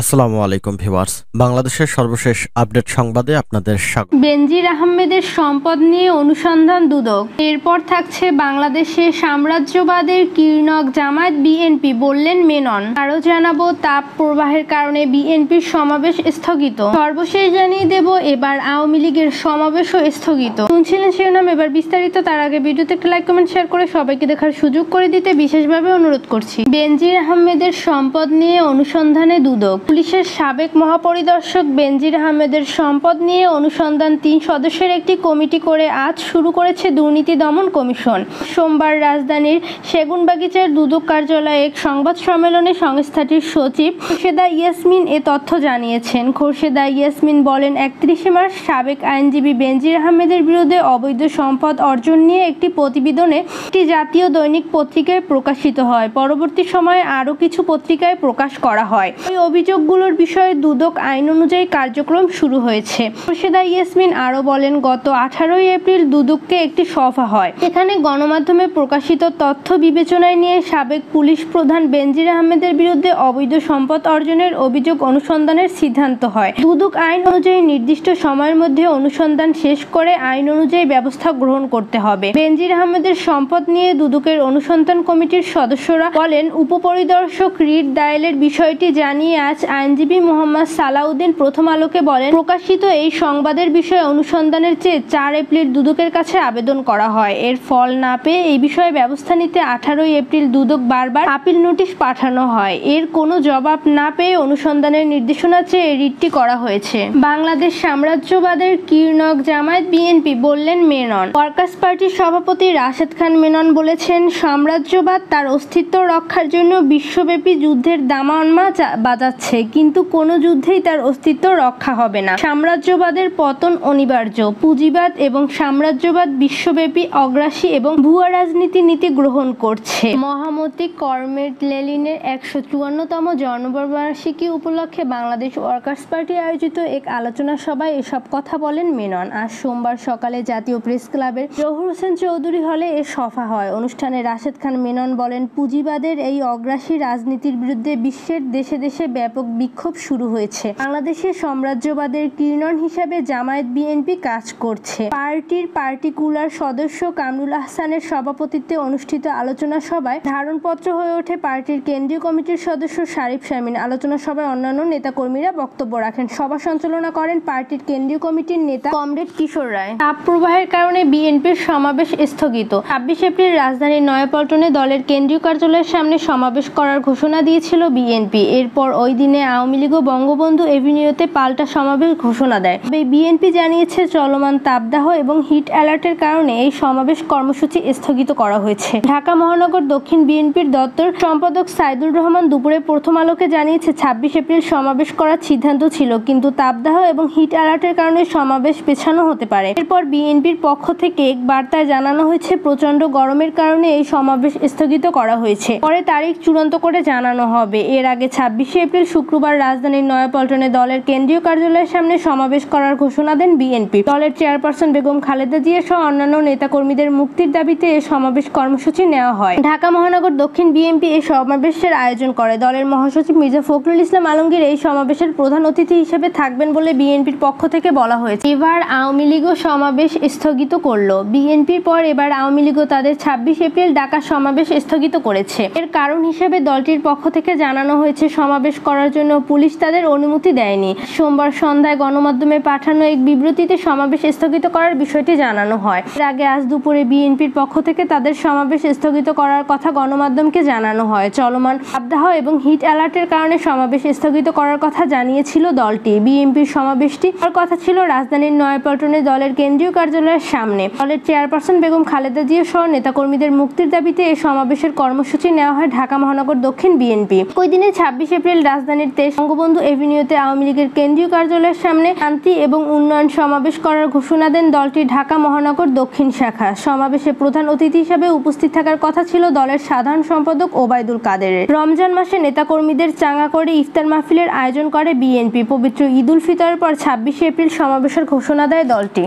আসসালামু আলাইকুম ভিউয়ার্স, বাংলাদেশের সর্বশেষ আপডেট সংবাদে আপনাদের স্বাগত। বেনজির আহমেদের সম্পদ নিয়ে অনুসন্ধান দুদক। এরপর থাকছে বাংলাদেশে সাম্রাজ্যবাদের কির্ণক জামায়াত বিএনপি, বললেন মেনন। আরও জানাবো তাপ প্রবাহের কারণে বিএনপির সমাবেশ স্থগিত। সর্বশেষ জানিয়ে দেব এবার আওয়ামী লীগের সমাবেশও স্থগিত। শুনছিলেন শিরোনাম, এবার বিস্তারিত। তার আগে ভিডিওতে একটা লাইক কমেন্ট শেয়ার করে সবাইকে দেখার সুযোগ করে দিতে বিশেষভাবে অনুরোধ করছি। বেনজির আহমেদের সম্পদ নিয়ে অনুসন্ধানে দুদক। পুলিশের সাবেক মহাপরিদর্শক বেনজির আহমেদের সম্পদ নিয়ে অনুসন্ধান ৩ সদস্যের একটি কমিটি করে আজ শুরু করেছে দুর্নীতি দমন কমিশন। সোমবার রাজধানীর সেগুনবাগিচার দুদক কার্যালয়ে এক সংবাদ সম্মেলনে সংস্থাটির সচিব খোরশেদা ইয়াসমিন এ তথ্য জানিয়েছেন। খোরশেদা ইয়াসমিন বলেন, ৩১ মার্চ সাবেক আইনজীবী বেনজির আহমেদের বিরুদ্ধে অবৈধ সম্পদ অর্জন নিয়ে একটি প্রতিবেদনে একটি জাতীয় দৈনিক পত্রিকায় প্রকাশিত হয়। পরবর্তী সময়ে আরও কিছু পত্রিকায় প্রকাশ করা হয়। ওই অভিযোগগুলোর বিষয়ে দুদক আইন অনুযায়ী কার্যক্রম শুরু হয়েছে। খোরশেদা ইয়াসমিন আরও বলেন, গত 18 এপ্রিল দুদককে একটি সভা হয়। এখানে গণমাধ্যমে প্রকাশিত তথ্য বিবেচনায় নিয়ে সাবেক পুলিশ প্রধান বেনজির আহমেদের বিরুদ্ধে অবৈধ সম্পদ অর্জনের অভিযোগ অনুসন্ধানের সিদ্ধান্ত হয়। দুদক আইন অনুযায়ী নির্দিষ্ট সময়ের মধ্যে অনুসন্ধান শেষ করে আইন অনুযায়ী ব্যবস্থা গ্রহণ করতে হবে। বেনজির আহমেদের সম্পদ নিয়ে দুদকের অনুসন্ধান কমিটির সদস্যরা বলেন, উপপরিদর্শক রিট দায়েলের বিষয়টি জানিয়ে আজ আইনজীবী মোহাম্মদ সালাউদ্দিন প্রথম আলোকে বলেন, প্রকাশিত এই সংবাদের বিষয়ে অনুসন্ধানের চেয়ে 4 এপ্রিল দুদকের কাছে আবেদন করা হয়। এর ফল না পেয়ে এই বিষয়ে ব্যবস্থা নিতে 18 এপ্রিল দুদক বারবার আপিল নোটিশ পাঠানো হয়। এর কোনো জবাব না পেয়ে অনুসন্ধানের নির্দেশনা চেয়ে রিটটি করা হয়েছে। বাংলাদেশ সাম্রাজ্যবাদের কির্ণক জামায়াত বিএনপি, বললেন মেনন। ওয়ার্কার্স পার্টির সভাপতি রাশেদ খান মেনন বলেছেন, সাম্রাজ্যবাদ তার অস্তিত্ব রক্ষার জন্য বিশ্বব্যাপী যুদ্ধের দামামা বাজাচ্ছে, কিন্তু কোনো যুদ্ধেই তার অস্তিত্ব রক্ষা হবে না। সাম্রাজ্যবাদের পতন অনিবার্য। পুঁজিবাদ এবং সাম্রাজ্যবাদ বিশ্বব্যাপী অগ্রাসী এবং ভুয়া রাজনীতি নীতি গ্রহণ করছে। মহামতি কমরেড লেনিনের 154তম জন্মবার্ষিকী উপলক্ষে বাংলাদেশ ওয়ার্কার্স পার্টি আয়োজিত এক আলোচনা সভায় এসব কথা বলেন মেনন। আজ সোমবার সকালে জাতীয় প্রেস ক্লাবের জহুর হোসেন চৌধুরী হলে এ সভা হয়। অনুষ্ঠানে রাশেদ খান মেনন বলেন, পুঁজিবাদের এই অগ্রাসী রাজনীতির বিরুদ্ধে বিশ্বের দেশে দেশে ব্যাপক বিক্ষোভ শুরু হয়েছে। বাংলাদেশের সাম্রাজ্যবাদের কির্ণন হিসাবে জামায়াত বিএনপি কাজ করছে। পার্টির পার্টিকুলার সদস্য কামরুল আহসানের সভাপতিত্বে অনুষ্ঠিত আলোচনা সভায় ধারণপত্র হয়ে ওঠে পার্টির কেন্দ্রীয় কমিটির সদস্য শারিফ শামীম। আলোচনা সভায় অন্যান্য নেতাকর্মীরা বক্তব্য রাখেন। সভা সঞ্চালনা করেন পার্টির কেন্দ্রীয় কমিটির নেতা কমরেড কিশোর রায়। তাপ প্রবাহের কারণে বিএনপির সমাবেশ স্থগিত। 26 এপ্রিল রাজধানীর নয়াপল্টনে দলের কেন্দ্রীয় কার্যালয়ের সামনে সমাবেশ করার ঘোষণা দিয়েছিল বিএনপি। এরপর ওই দিনে আওয়ামী লীগও বঙ্গবন্ধু এভিনিউতে পাল্টা সমাবেশ ঘোষণা দেয়। বিএনপি জানিয়েছে, চলমান তাপদাহ এবং হিট অ্যালার্টের কারণে এই সমাবেশ কর্মসূচি স্থগিত করা হয়েছে। ঢাকা মহানগর দক্ষিণ বিএনপির দপ্তর সম্পাদক সাইদুর রহমান দুপুরে প্রথম আলোকে জানিয়েছে, 26 এপ্রিল সমাবেশ করার সিদ্ধান্ত ছিল, কিন্তু তাপদাহ এবং হিট অ্যালার্টের কারণে সমাবেশ পেছানো হতে পারে। এরপর বিএনপির পক্ষ থেকে এক বার্তায় জানানো হয়েছে, প্রচণ্ড গরমের কারণে এই সমাবেশ স্থগিত করা হয়েছে। পরে তারিখ চূড়ান্ত করে জানানো হবে। এর আগে 26 এপ্রিল শুক্রবার রাজধানীর নয়াপল্টনে দলের কেন্দ্রীয় কার্যালয়ের সামনে সমাবেশ করার ঘোষণা দেন বিএনপি। দলের চেয়ারপারসন বেগম খালেদা জিয়া সহ অন্যান্য নেতাকর্মীদের মুক্তির দাবিতে এই সমাবেশ কর্মসূচি নেওয়া হয়। ঢাকা মহানগর দক্ষিণ বিএনপি এই সমাবেশের আয়োজন করে। দলের মহাসচিব মির্জা ফখরুল ইসলাম আলমগীর এই সমাবেশের প্রধান অতিথি হিসেবে থাকবেন বলে বিএনপির পক্ষ থেকে বলা হয়েছে। এবার আওয়ামী লীগও সমাবেশ স্থগিত করল। বিএনপির পর এবার আওয়ামী লীগও তাদের 26 এপ্রিল ডাকা সমাবেশ স্থগিত করেছে। এর কারণ হিসেবে দলটির পক্ষ থেকে জানানো হয়েছে, সমাবেশ করার জন্য পুলিশ তাদের অনুমতি দেয়নি। সোমবার সন্ধ্যায় গণমাধ্যমে পাঠানো এক বিবৃতিতে সমাবেশ স্থগিত করার বিষয়টি জানানো হয়। এর আগে আজ দুপুরে বিএনপির পক্ষ থেকে তাদের সমাবেশ স্থগিত করার কথা গণমাধ্যমকে জানানো হয়। চলমান তাপদাহ এবং হিট অ্যালার্টের কারণে সমাবেশ স্থগিত করার কথা জানিয়েছিল দলটি। বিএনপির সমাবেশটি হওয়ার কথা ছিল রাজধানীর নয়াপল্টনে দলের কেন্দ্রীয় কার্যালয়ের সামনে। দলের চেয়ারপারসন বেগম খালেদা জিয়া সহ নেতাকর্মীদের মুক্তির দাবিতে এই সমাবেশের কর্মসূচি নেওয়া হয় ঢাকা মহানগর দক্ষিণ বিএনপি। ওই দিনে 26 এপ্রিল রাজধানীর বঙ্গবন্ধু এভিনিউতে আওয়ামী লীগের কেন্দ্রীয় কার্যালয়ের সামনে শান্তি এবং উন্নয়ন সমাবেশ করার ঘোষণা দেন দলটির ঢাকা মহানগর দক্ষিণ শাখা। সমাবেশে প্রধান অতিথি হিসেবে উপস্থিত থাকার কথা ছিল দলের সাধারণ সম্পাদক ওবায়দুল কাদেরের। রমজান মাসে নেতাকর্মীদের চাঙ্গা করে ইফতার মাহফিলের আয়োজন করে বিএনপি। পবিত্র ঈদ উল ফিতরের পর 26 এপ্রিল সমাবেশের ঘোষণা দেয় দলটি।